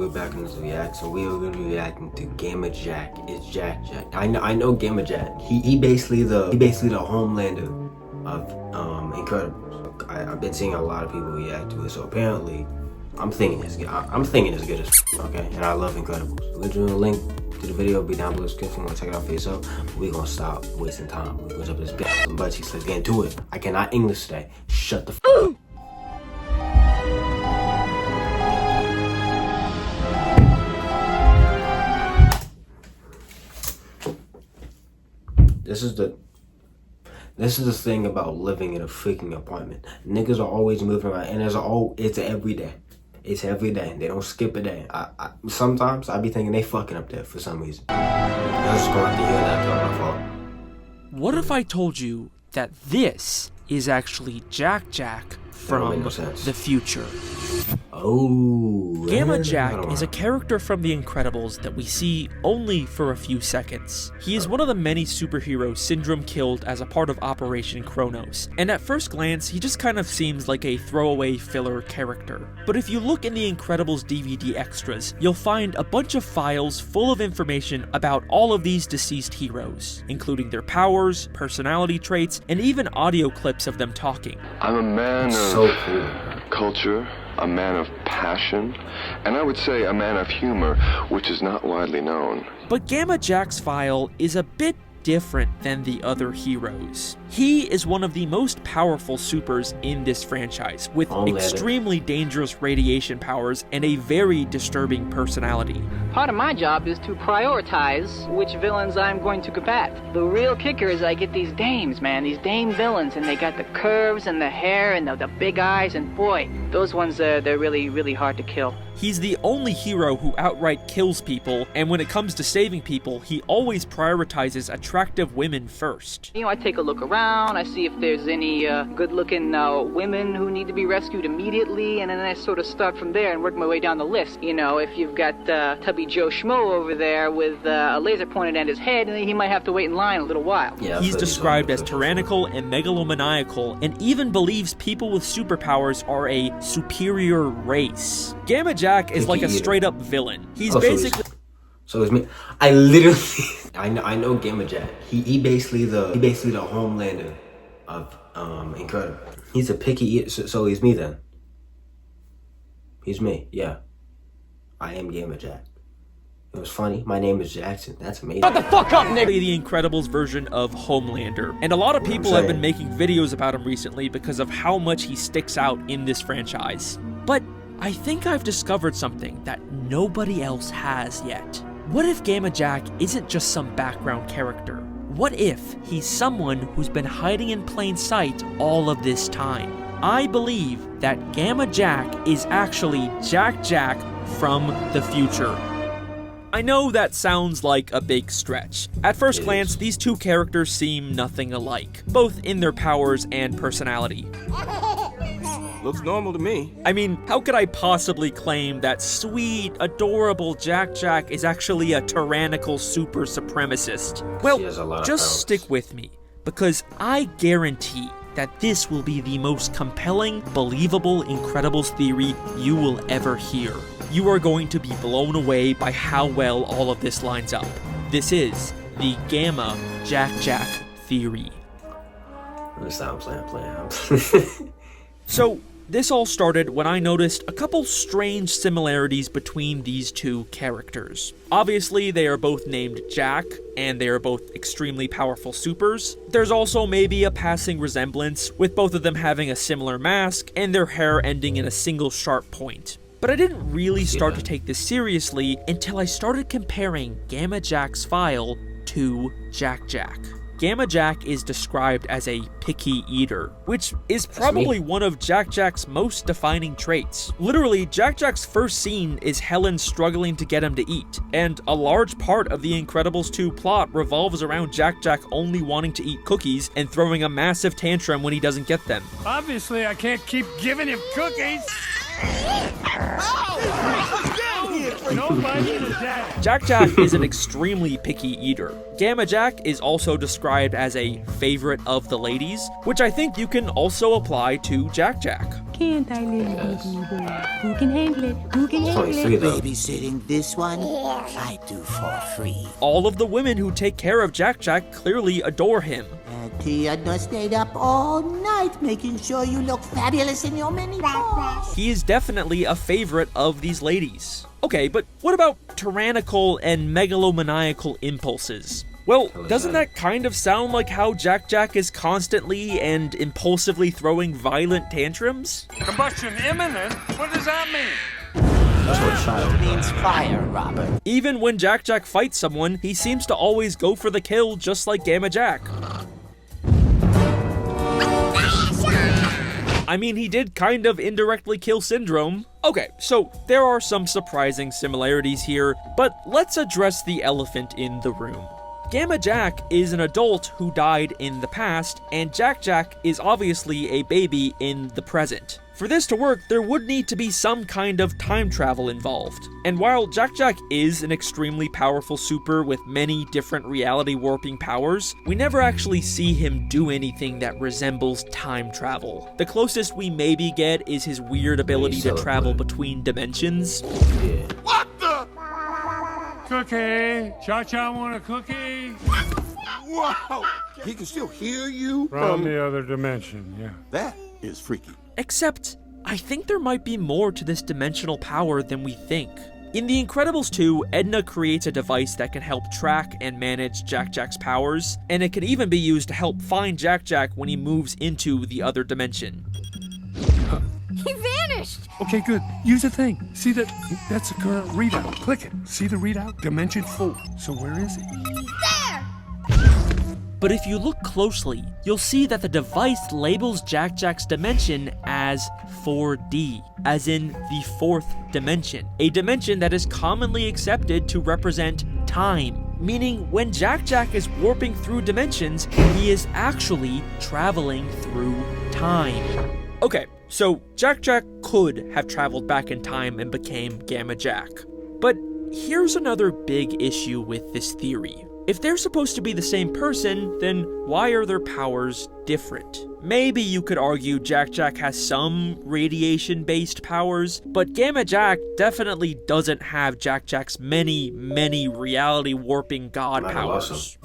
we're back in this react. So we are going to be reacting to Gamma Jack. It's Jack. I know Gamma Jack. He basically the Homelander of Incredibles. I've been seeing a lot of people react to it. So apparently, I'm thinking it's good. I'm thinking it's good as okay. And I love Incredibles. Original link to the video will be down below the description. Want to check it out for yourself? We're gonna stop wasting time. We're gonna jump this bitch butt cheeks. Let's get into it. I cannot English today. Shut the f up. This is the thing about living in a freaking apartment. Niggas are always moving around, and it's every day. It's every day. They don't skip a day. Sometimes I be thinking they fucking up there for some reason. I just gonna have to hear that though, my fault. What if I told you that this is actually Jack from the future? Oh, Gamma Jack is a character from The Incredibles that we see only for a few seconds. He is one of the many superheroes Syndrome killed as a part of Operation Kronos, and at first glance, he just kind of seems like a throwaway filler character. But if you look in The Incredibles DVD extras, you'll find a bunch of files full of information about all of these deceased heroes, including their powers, personality traits, and even audio clips of them talking. I'm a man of culture, a man of passion, and I would say a man of humor, which is not widely known. But Gamma Jack's file is a bit different than the other heroes. He is one of the most powerful supers in this franchise, with extremely dangerous radiation powers and a very disturbing personality. Part of my job is to prioritize which villains I'm going to combat. The real kicker is I get these dames, man, these dame villains, and they got the curves and the hair and the big eyes, and boy, those ones, they're really, really hard to kill. He's the only hero who outright kills people, and when it comes to saving people, he always prioritizes attractive women first. You know, I take a look around, I see if there's any good-looking women who need to be rescued immediately, and then I sort of start from there and work my way down the list. You know, if you've got Tubby Joe Schmo over there with a laser pointed at his head, and he might have to wait in line a little while. Yeah, he's described as tyrannical and megalomaniacal, and even believes people with superpowers are a superior race. Gamma Jack is like a straight-up villain. He's basically... So it's me. I literally... I know Gamma Jack. He basically the Homelander of Incredible. He's a picky eater, so he's me then. He's me, yeah. I am Gamma Jack. It was funny. My name is Jackson. That's amazing. Shut the fuck up, nigga! The Incredibles version of Homelander. And a lot of people have been making videos about him recently because of how much he sticks out in this franchise. But I think I've discovered something that nobody else has yet. What if Gamma Jack isn't just some background character? What if he's someone who's been hiding in plain sight all of this time? I believe that Gamma Jack is actually Jack from the future. I know that sounds like a big stretch. At first glance, these two characters seem nothing alike, both in their powers and personality. Looks normal to me. I mean, how could I possibly claim that sweet, adorable Jack is actually a tyrannical super supremacist? Well, just stick with me, because I guarantee that this will be the most compelling, believable Incredibles theory you will ever hear. You are going to be blown away by how well all of this lines up. This is the Gamma Jack theory. Stop playing. So, this all started when I noticed a couple strange similarities between these two characters. Obviously, they are both named Jack, and they are both extremely powerful supers. There's also maybe a passing resemblance, with both of them having a similar mask, and their hair ending in a single sharp point. But I didn't really start to take this seriously until I started comparing Gamma Jack's file to Jack. Gamma Jack is described as a picky eater, which is probably one of Jack's most defining traits. Literally, Jack's first scene is Helen struggling to get him to eat, and a large part of the Incredibles 2 plot revolves around Jack only wanting to eat cookies and throwing a massive tantrum when he doesn't get them. Obviously, I can't keep giving him cookies. Jack Jack is an extremely picky eater. Gamma Jack is also described as a favorite of the ladies, which I think you can also apply to Jack Jack. Can't I, little baby boy? Who can handle it? Who can handle it? Babysitting this one, I do for free. All of the women who take care of Jack Jack clearly adore him. Tia stayed up all night making sure you look fabulous in your mini dress. He is definitely a favorite of these ladies. Okay, but what about tyrannical and megalomaniacal impulses? Well, doesn't that kind of sound like how Jack Jack is constantly and impulsively throwing violent tantrums? Combustion imminent? What does that mean? That's what child Means fire, Robert. Even when Jack Jack fights someone, he seems to always go for the kill just like Gamma Jack. I mean, he did kind of indirectly kill Syndrome. Okay, so there are some surprising similarities here, but let's address the elephant in the room. Gamma Jack is an adult who died in the past, and Jack Jack is obviously a baby in the present. For this to work, there would need to be some kind of time travel involved. And while Jack Jack is an extremely powerful super with many different reality warping powers, we never actually see him do anything that resembles time travel. The closest we maybe get is his weird ability to travel between dimensions. Yeah. Cookie. Cha-Cha want a cookie? Wow! He can still hear you From the other dimension, yeah. That is freaky. Except, I think there might be more to this dimensional power than we think. In The Incredibles 2, Edna creates a device that can help track and manage Jack Jack's powers, and it can even be used to help find Jack Jack when he moves into the other dimension. He vanished! Okay, good. Use the thing. See that? That's the current readout. Click it. See the readout? Dimension 4. So where is he? But if you look closely, you'll see that the device labels Jack Jack's dimension as 4D, as in the fourth dimension, a dimension that is commonly accepted to represent time, meaning when Jack Jack is warping through dimensions, he is actually traveling through time. Okay, so Jack Jack could have traveled back in time and became Gamma Jack. But here's another big issue with this theory. If they're supposed to be the same person, then why are their powers different? Maybe you could argue Jack Jack has some radiation-based powers, but Gamma Jack definitely doesn't have Jack Jack's many reality-warping god powers.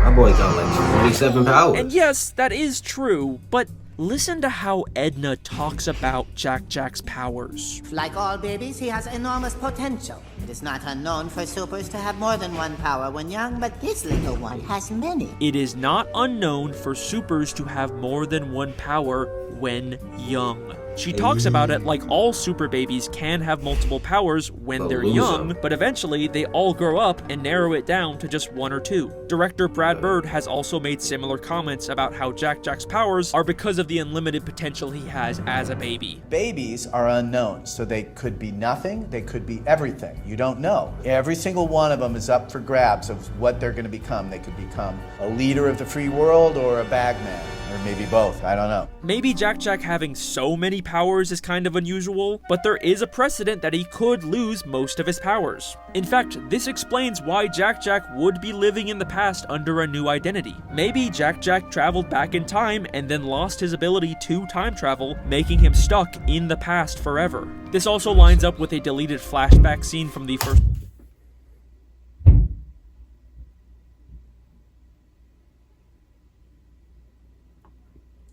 My boy got like 27 powers. And yes, that is true, but listen to how Edna talks about Jack Jack's powers. Like all babies, he has enormous potential. It is not unknown for supers to have more than one power when young, but this little one has many. It is not unknown for supers to have more than one power when young. She talks about it like all super babies can have multiple powers when they're young, but eventually they all grow up and narrow it down to just one or two. Director Brad Bird has also made similar comments about how Jack Jack's powers are because of the unlimited potential he has as a baby. Babies are unknown, so they could be nothing, they could be everything. You don't know. Every single one of them is up for grabs of what they're going to become. They could become a leader of the free world or a bagman, or maybe both. I don't know. Maybe Jack Jack having so many powers is kind of unusual, but there is a precedent that he could lose most of his powers. In fact, this explains why Jack Jack would be living in the past under a new identity. Maybe Jack Jack traveled back in time and then lost his ability to time travel, making him stuck in the past forever. This also lines up with a deleted flashback scene from the first...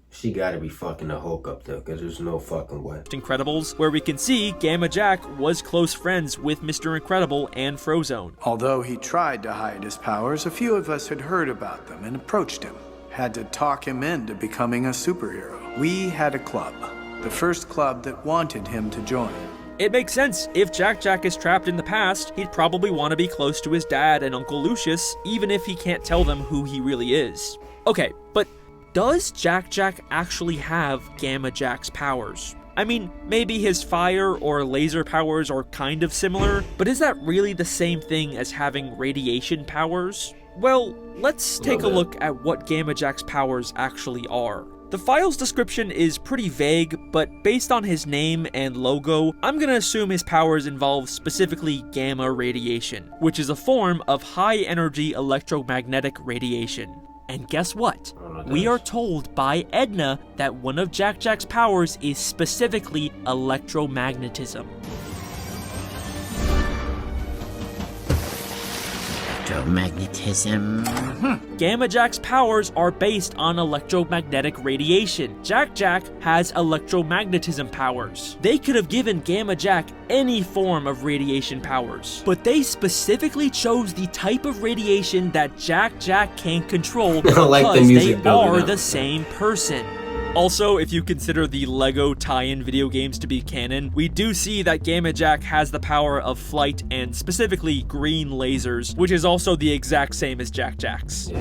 She gotta be fucking the Hulk up there, cause there's no fucking way. Incredibles, where we can see Gamma Jack was close friends with Mr. Incredible and Frozone. Although he tried to hide his powers, a few of us had heard about them and approached him. Had to talk him into becoming a superhero. We had a club, the first club that wanted him to join. It makes sense. If Jack Jack is trapped in the past, he'd probably want to be close to his dad and Uncle Lucius, even if he can't tell them who he really is. Okay, but does Jack Jack actually have Gamma Jack's powers? I mean, maybe his fire or laser powers are kind of similar, but is that really the same thing as having radiation powers? Well, let's take a look at what Gamma Jack's powers actually are. The file's description is pretty vague, but based on his name and logo, I'm gonna assume his powers involve specifically gamma radiation, which is a form of high-energy electromagnetic radiation. And guess what? We are told by Edna that one of Jack Jack's powers is specifically electromagnetism. Electromagnetism. Gamma Jack's powers are based on electromagnetic radiation. Jack Jack has electromagnetism powers. They could have given Gamma Jack any form of radiation powers, but they specifically chose the type of radiation that Jack Jack can control because they are the same person. Also, if you consider the LEGO tie-in video games to be canon, we do see that Gamma Jack has the power of flight and specifically green lasers, which is also the exact same as Jack Jack's.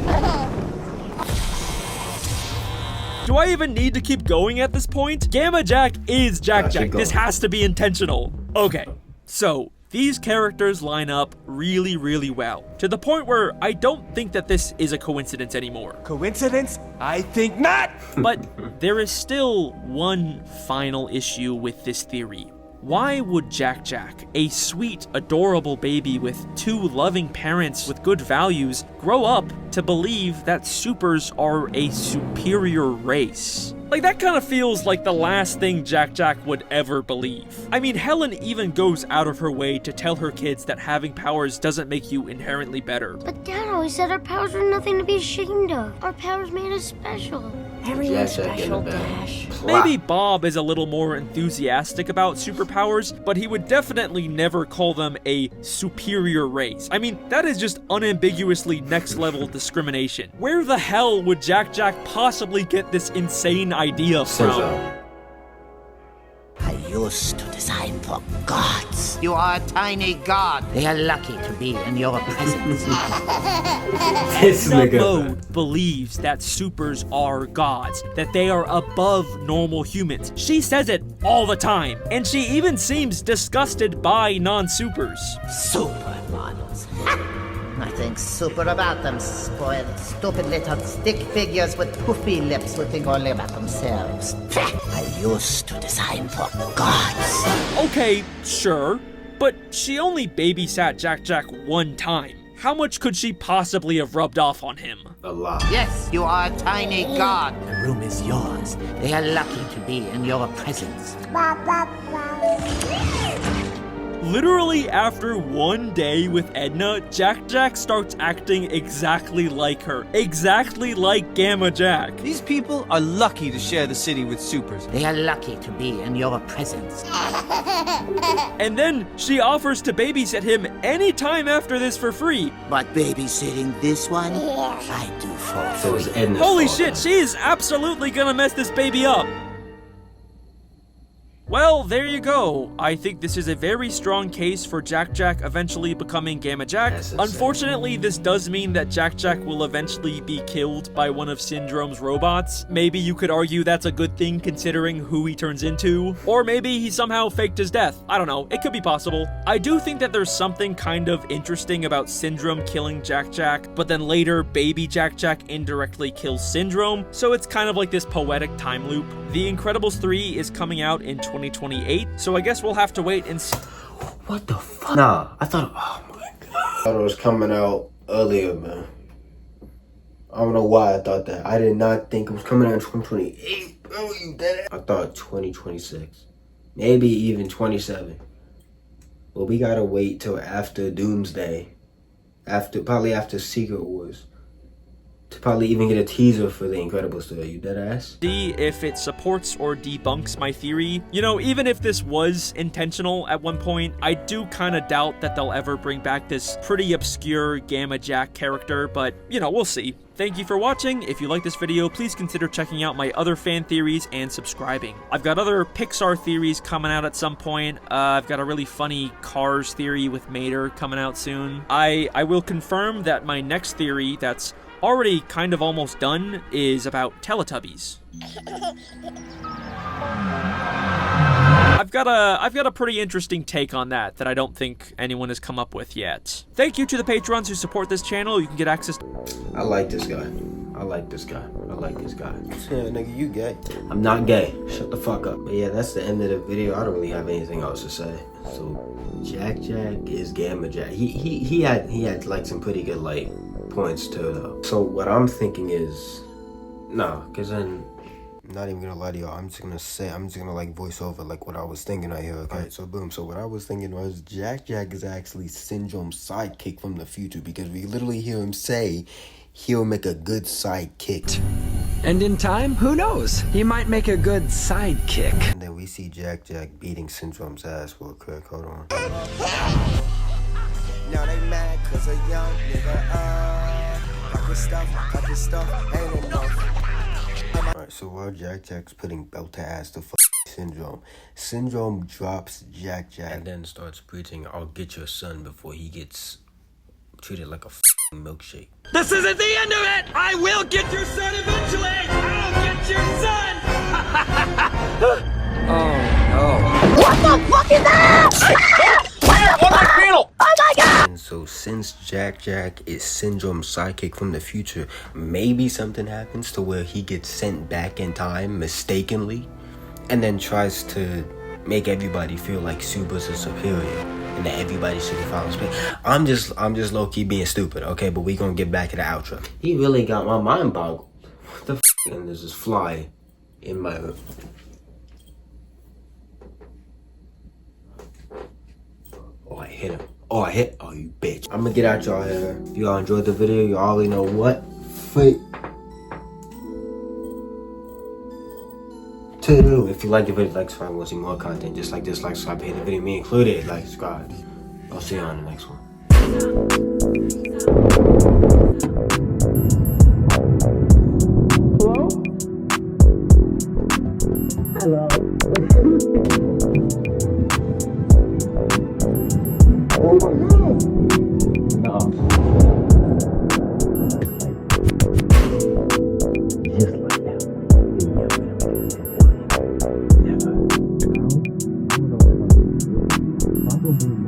Do I even need to keep going at this point? Gamma Jack is Jack Jack. This has to be intentional. Okay, so these characters line up really, really well, to the point where I don't think that this is a coincidence anymore. Coincidence? I think not! But there is still one final issue with this theory. Why would Jack Jack, a sweet, adorable baby with two loving parents with good values, grow up to believe that supers are a superior race? Like, that kind of feels like the last thing Jack Jack would ever believe. I mean, Helen even goes out of her way to tell her kids that having powers doesn't make you inherently better. But Dad always said our powers were nothing to be ashamed of. Our powers made us special. Everyone's special, Dash. Maybe Bob is a little more enthusiastic about superpowers, but he would definitely never call them a superior race. I mean, that is just unambiguously next-level discrimination. Where the hell would Jack Jack possibly get this insane idea from? I used to design for gods. You are a tiny god. They are lucky to be in your presence. Edna Mode believes that supers are gods, that they are above normal humans. She says it all the time, and she even seems disgusted by non-supers. Supermodels. Nothing super about them, spoiled, stupid little stick figures with poofy lips who think only about themselves. I used to design for gods. Okay, sure, but she only babysat Jack Jack one time. How much could she possibly have rubbed off on him? A lot. Yes, you are a tiny god. The room is yours. They are lucky to be in your presence. Literally after one day with Edna, Jack Jack starts acting exactly like her. Exactly like Gamma Jack. These people are lucky to share the city with supers. They are lucky to be in your presence. And then she offers to babysit him anytime after this for free. But babysitting this one, I do for free. So it's Edna's Holy fault, shit, she is absolutely gonna mess this baby up. Well, there you go. I think this is a very strong case for Jack Jack eventually becoming Gamma Jack. Unfortunately, this does mean that Jack Jack will eventually be killed by one of Syndrome's robots. Maybe you could argue that's a good thing considering who he turns into. Or maybe he somehow faked his death. I don't know. It could be possible. I do think that there's something kind of interesting about Syndrome killing Jack Jack, but then later baby Jack Jack indirectly kills Syndrome, so it's kind of like this poetic time loop. The Incredibles 3 is coming out in 2028, so I guess we'll have to wait and see. What the fuck? Nah, I thought, oh my god. I thought it was coming out earlier, man. I don't know why I thought that. I did not think it was coming out in 2028. Bro, you did it. I thought 2026. Maybe even 27. But we gotta wait till after Doomsday. Probably after Secret Wars. To probably even get a teaser for The Incredibles 3. You dead ass? See if it supports or debunks my theory. You know, even if this was intentional at one point, I do kind of doubt that they'll ever bring back this pretty obscure Gamma Jack character, but, you know, we'll see. Thank you for watching. If you like this video, please consider checking out my other fan theories and subscribing. I've got other Pixar theories coming out at some point. I've got a really funny Cars theory with Mater coming out soon. I will confirm that my next theory that's already kind of almost done is about Teletubbies. I've got a pretty interesting take on that I don't think anyone has come up with yet. Thank you to the patrons who support this channel. You can get access. I like this guy. I like this guy. I like this guy. Yeah, nigga, you gay. I'm not gay. Shut the fuck up. But yeah, that's the end of the video. I don't really have anything else to say. So Jack is Gamma Jack. He had like some pretty good like points too though. So what I'm thinking is, cause then I'm not even gonna lie to y'all. I'm just gonna like voice over like what I was thinking right here. Okay, so boom. So what I was thinking was Jack is actually Syndrome's sidekick from the future, because we literally hear him say he'll make a good sidekick. And in time, who knows? He might make a good sidekick. And then we see Jack beating Syndrome's ass real quick. Hold on. Now they mad cause a young nigga got this stuff ain't enough. Alright, so while Jack's putting belt to ass to Syndrome, Syndrome drops Jack and then starts preaching, I'll get your son before he gets treated like a milkshake. This isn't the end of it! I will get your son eventually! I'll get your son! Oh no. What the fuck is that? Fire on my panel! Oh my god! And so since Jack is Syndrome's sidekick from the future, maybe something happens to where he gets sent back in time mistakenly and then tries to make everybody feel like Super's is superior and that everybody should follow space. I'm just low-key being stupid, okay? But we gonna get back to the outro. He really got my mind boggled. What the f? And there's this fly in my... Oh, I hit him. Oh, you bitch. I'm gonna get out y'all here. If y'all enjoyed the video, you already know what to do. If you like the video, like, subscribe, want to see more content just like this, like, subscribe, hit the video, me included, like, subscribe. I'll see you on the next one. Hello? Probably